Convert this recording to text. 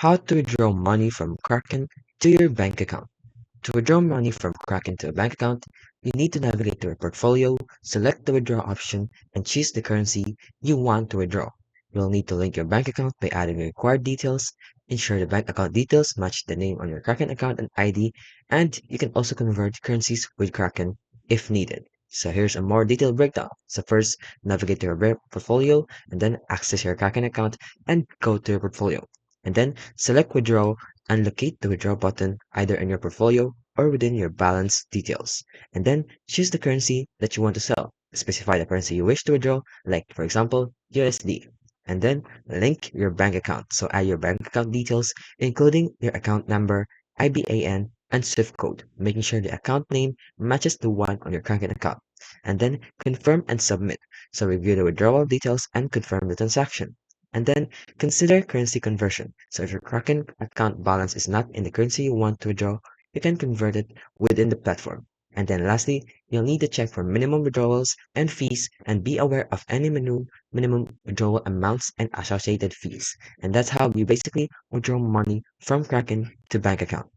How to withdraw money from Kraken to your bank account. To withdraw money from Kraken to a bank account, you need to navigate to your portfolio, select the withdraw option, and choose the currency you want to withdraw. You'll need to link your bank account by adding the required details, ensure the bank account details match the name on your Kraken account and ID, and you can also convert currencies with Kraken if needed. So here's a more detailed breakdown. So first, navigate to your portfolio, and then access your Kraken account and go to your portfolio. And then select withdraw and locate the withdraw button either in your portfolio or within your balance details. And then choose the currency that you want to sell. Specify the currency you wish to withdraw, like for example, USD. And then link your bank account. So add your bank account details, including your account number, IBAN, and SWIFT code, making sure the account name matches the one on your Kraken account. And then confirm and submit. So review the withdrawal details and confirm the transaction. And then consider currency conversion. So if your Kraken account balance is not in the currency you want to withdraw, you can convert it within the platform. And then lastly, you'll need to check for minimum withdrawals and fees and be aware of any minimum withdrawal amounts and associated fees. And that's how you basically withdraw money from Kraken to bank account.